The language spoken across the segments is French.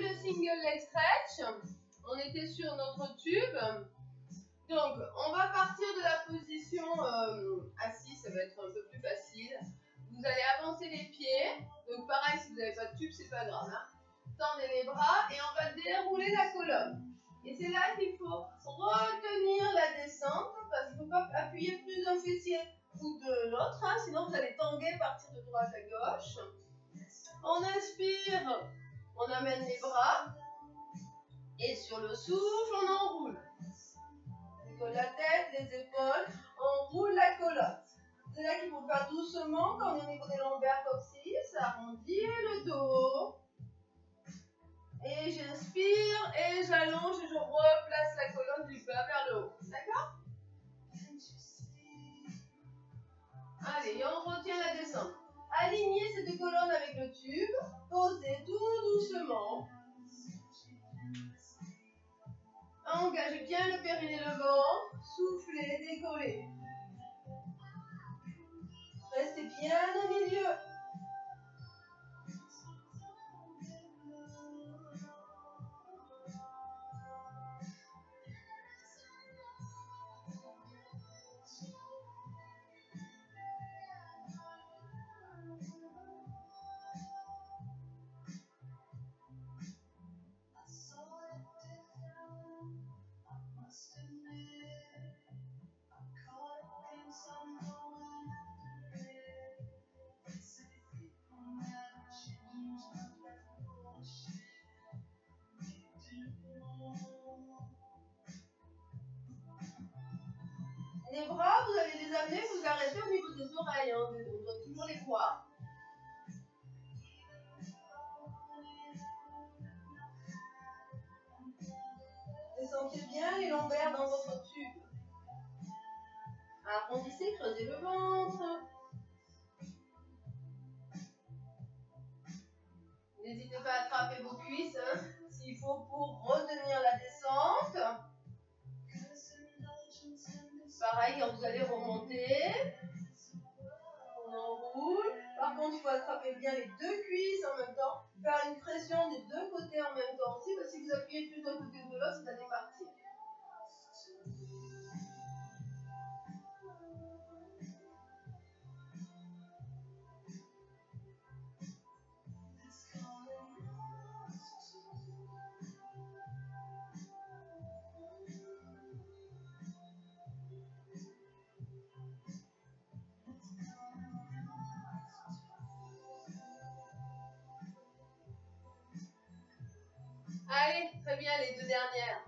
le single leg stretch. On était sur notre tube. Donc, on va partir de la position assise, ça va être un peu plus facile. Vous allez avancer les pieds. Donc, pareil, si vous n'avez pas de tube, c'est pas grave. Hein. Tendez les bras et on va dérouler la colonne. Et c'est là qu'il faut retenir la descente parce qu'il ne faut pas appuyer plus d'un fessier ou de l'autre, hein, sinon vous allez tanguer, partir de droite à gauche. On inspire, on amène les bras et sur le souffle, on enroule. On colle la tête, les épaules, on roule la colonne. C'est là qu'il faut faire doucement quand on est au niveau des lombaires coccyx, arrondir le dos. Et j'inspire et j'allonge et je replace la colonne du bas vers le haut. D'accord? Allez, on retient la descente. Alignez ces deux colonnes avec le tube. Posez tout doucement. Engagez bien le périnée, le ventre. Soufflez, décollez. Restez bien au milieu. Les bras, vous allez les amener, vous arrêtez au niveau des oreilles. Hein. On doit toujours les voir. Sentez bien les lombaires dans votre tube. Arrondissez, creusez le ventre. N'hésitez pas à attraper vos cuisses hein, s'il faut pour retenir la descente. Pareil, quand vous allez remonter, on enroule. Par contre, il faut attraper bien les deux cuisses en même temps. Faire une pression des deux côtés en même temps aussi, parce que si vous appuyez plus d'un côté ou de l'autre, vous allez partir. Allez, très bien, les deux dernières.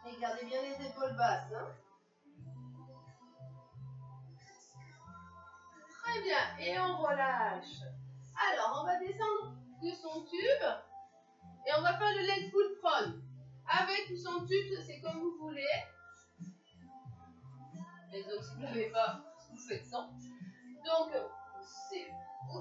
Et gardez bien les épaules basses. Hein. Très bien. Et on relâche. Alors, on va descendre de son tube. Et on va faire le leg pull prone. Avec ou sans tube, c'est comme vous voulez. Les autres, si vous ne l'avez pas, vous faites sans. Donc,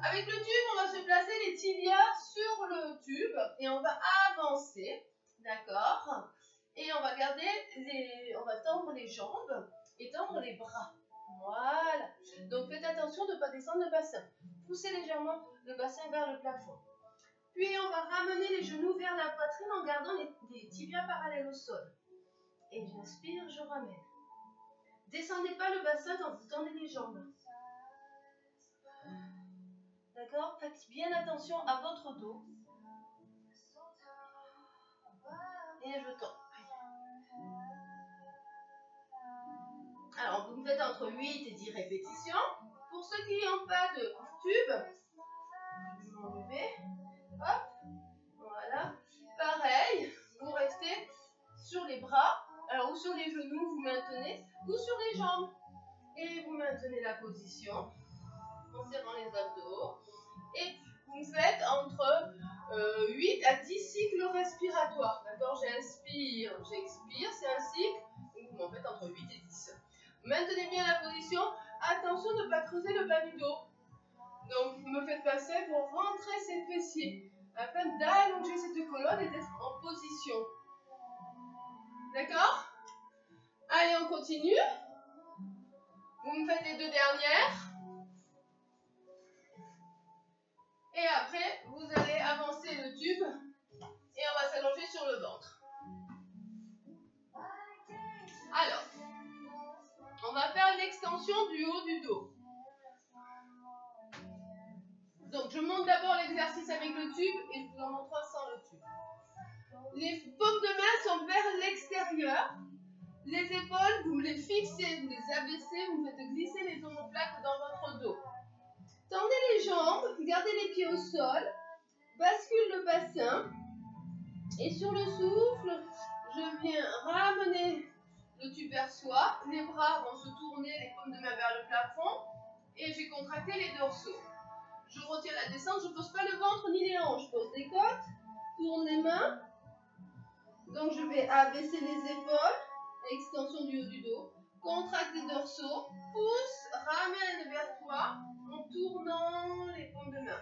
avec le tube, on va se placer les tibias sur le tube. Et on va avancer. D'accord? Et on va on va tendre les jambes et tendre les bras. Voilà. Donc faites attention de ne pas descendre le bassin. Poussez légèrement le bassin vers le plafond. Puis on va ramener les genoux vers la poitrine en gardant les tibias parallèles au sol. Et j'inspire, je ramène. Descendez pas le bassin quand vous tendez les jambes. D'accord? Faites bien attention à votre dos. Et je tends. Alors, vous faites entre 8 et 10 répétitions. Pour ceux qui n'ont pas de tube, je vais m'enlever. Hop, voilà. Pareil, vous restez sur les bras, alors ou sur les genoux, vous maintenez, ou sur les jambes. Et vous maintenez la position en serrant les abdos. Et vous faites entre 8 à 10 cycles respiratoires. D'accord? J'inspire, j'expire, c'est un cycle. Donc vous en faites entre 8 et 10. Maintenez bien la position. Attention de ne pas creuser le bas du dos. Donc vous me faites passer pour rentrer ces fessiers afin d'allonger cette colonne et d'être en position. D'accord? Allez, on continue. Vous me faites les deux dernières. Et après, vous allez avancer le tube et on va s'allonger sur le ventre. Alors, on va faire l'extension du haut du dos. Donc, je monte d'abord l'exercice avec le tube et je vous en montre sans le tube. Les paumes de main sont vers l'extérieur. Les épaules, vous les fixez, vous les abaissez, vous faites glisser les omoplates dans votre dos. Tendez les jambes, gardez les pieds au sol, bascule le bassin et sur le souffle, je viens ramener le tube vers soi, les bras vont se tourner, les paumes de main vers le plafond et j'ai contracté les dorsaux. Je retire la descente, je ne pose pas le ventre ni les hanches, je pose les côtes, tourne les mains, donc je vais abaisser les épaules, extension du haut du dos, contracte les dorsaux, pousse, ramène vers toi en tournant les paumes de main.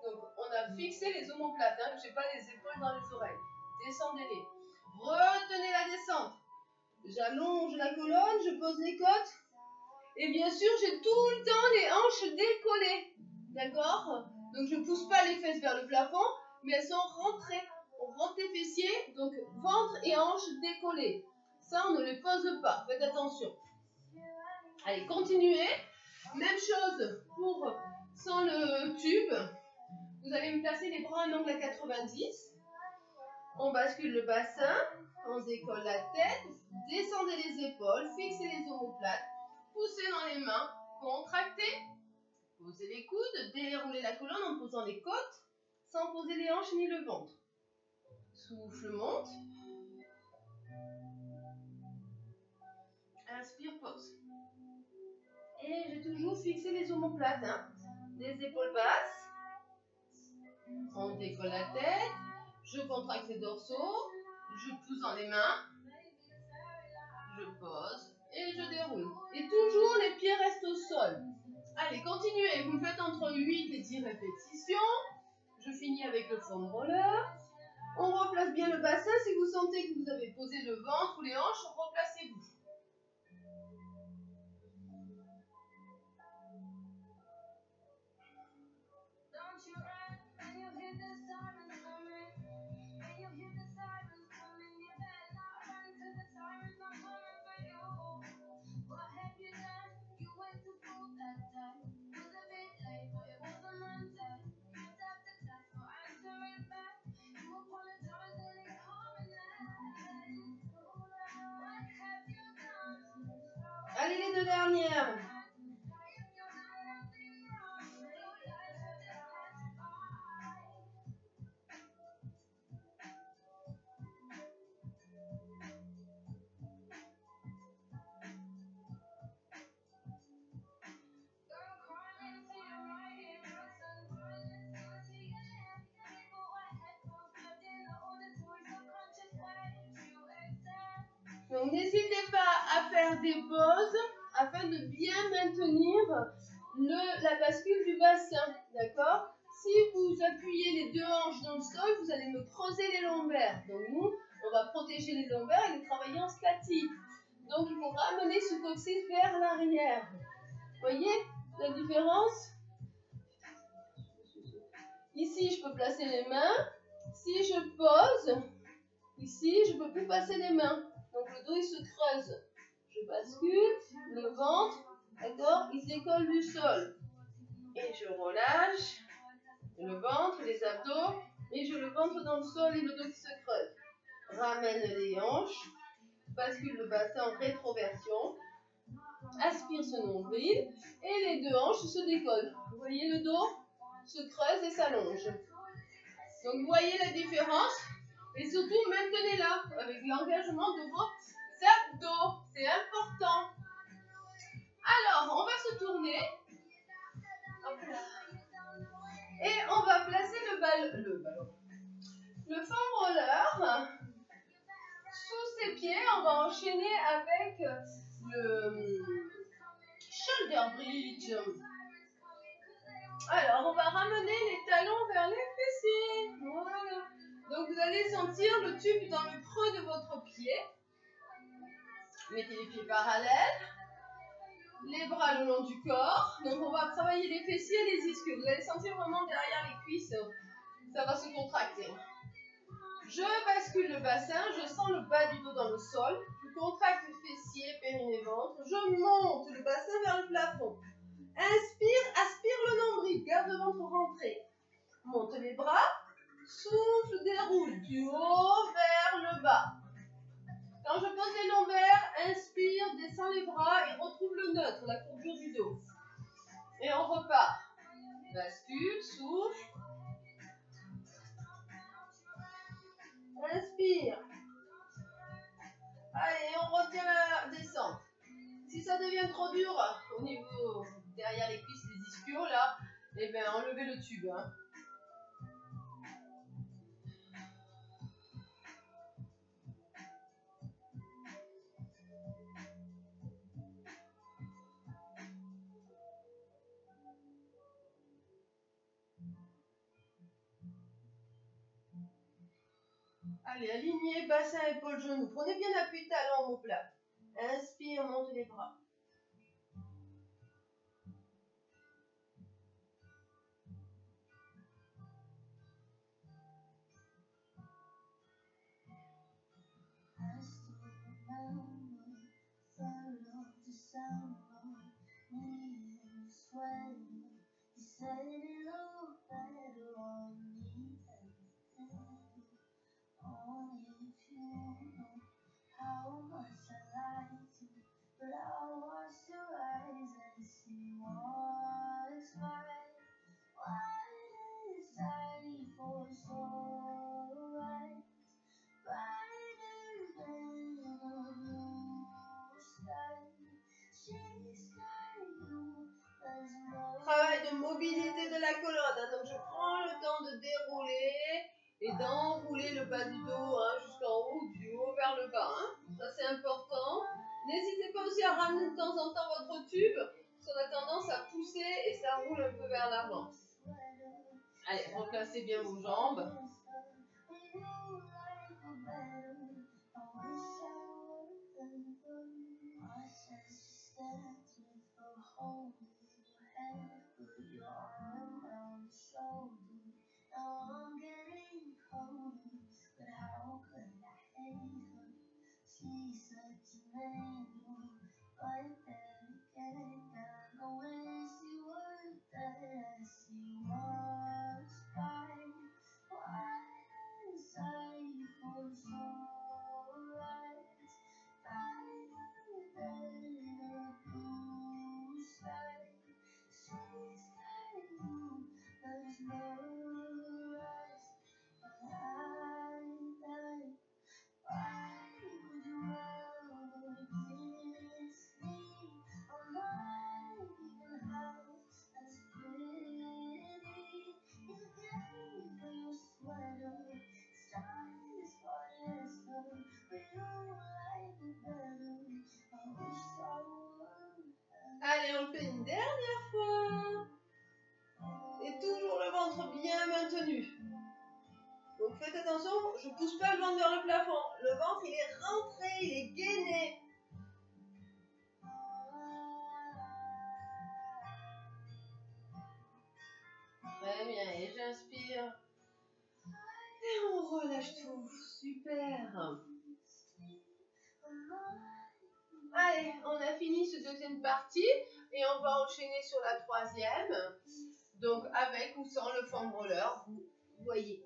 Donc on a fixé les omoplates, hein, je n'ai pas les épaules dans les oreilles. Descendez-les. Retenez la descente. J'allonge la colonne, je pose les côtes. Et bien sûr, j'ai tout le temps les hanches décollées. D'accord? Donc je ne pousse pas les fesses vers le plafond, mais elles sont rentrées. On rentre les fessiers, donc ventre et hanches décollées. Ça, on ne les pose pas. Faites attention. Allez, continuez. Même chose pour sans le tube. Vous allez me placer les bras en angle à 90. On bascule le bassin. On décolle la tête. Descendez les épaules. Fixez les omoplates. Poussez dans les mains. Contractez. Posez les coudes. Déroulez la colonne en posant les côtes. Sans poser les hanches ni le ventre. Souffle, monte. Inspire, pose. Et j'ai toujours fixé les omoplates. Hein. Les épaules basses. On décolle la tête. Je contracte les dorsaux. Je pousse dans les mains. Je pose. Et je déroule. Et toujours les pieds restent au sol. Allez, continuez. Vous me faites entre 8 et 10 répétitions. Je finis avec le foam roller. On replace bien le bassin. Si vous sentez que vous avez posé le ventre ou les hanches, replacez-vous. Allez, les deux dernières. Donc n'hésitez pas à faire des pauses afin de bien maintenir la bascule du bassin, d'accord? Si vous appuyez les deux hanches dans le sol, vous allez me creuser les lombaires. Donc nous, on va protéger les lombaires et les travailler en statique. Donc il faut ramener ce coccyx vers l'arrière. Voyez la différence? Ici, je peux placer les mains. Si je pose, ici, je ne peux plus passer les mains. Donc le dos, il se creuse. Je bascule, le ventre, d'accord, il se décolle du sol. Et je relâche le ventre, les abdos, et je le ventre dans le sol et le dos qui se creuse. Ramène les hanches, bascule le bassin en rétroversion, aspire ce nombril, et les deux hanches se décollent. Vous voyez, le dos se creuse et s'allonge. Donc vous voyez la différence, et surtout maintenez-la avec l'engagement de vos abdos, c'est important. Alors, on va se tourner. Hop là. Et on va placer le foam roller sous ses pieds. On va enchaîner avec le shoulder bridge. Alors, on va ramener les talons vers les fessiers. Voilà. Donc, vous allez sentir le tube dans le creux de votre pied. Mettez les pieds parallèles. Les bras le long du corps. Donc, on va travailler les fessiers et les ischios. Vous allez sentir vraiment derrière les cuisses, ça va se contracter. Je bascule le bassin. Je sens le bas du dos dans le sol. Je contracte fessiers, périnée, ventre. Je monte le bassin vers le plafond. Inspire, aspire le nombril. Garde le ventre rentré. Monte les bras. Souffle, déroule du haut vers le bas. Quand je pose les lombaires, inspire, descends les bras et retrouve le neutre, la courbure du dos. Et on repart. Bascule, souffle. Inspire. Allez, on retient la descente. Si ça devient trop dur au niveau derrière les cuisses, les ischios, là, eh bien, enlevez le tube. Hein. Allez, alignez, bassin, épaules, genoux. Prenez bien appui talon, omoplate. Inspire, monte les bras. Travail de mobilité de la colonne. Donc je prends le temps de dérouler et d'enrouler le bas du dos jusqu'en haut, du haut vers le bas. Ça c'est important. N'hésitez pas aussi à ramener de temps en temps votre tube, parce qu'on a tendance à pousser et ça roule un peu vers l'avant. Allez, replacez bien vos jambes. Allez, on le fait une dernière fois. Et toujours le ventre bien maintenu. Donc faites attention, je ne pousse pas le ventre vers le plafond. Le ventre, il est rentré, il est gainé. Très bien, et j'inspire. Et on relâche tout. Super. Allez, on a fini cette deuxième partie et on va enchaîner sur la troisième. Donc avec ou sans le foam roller, vous voyez.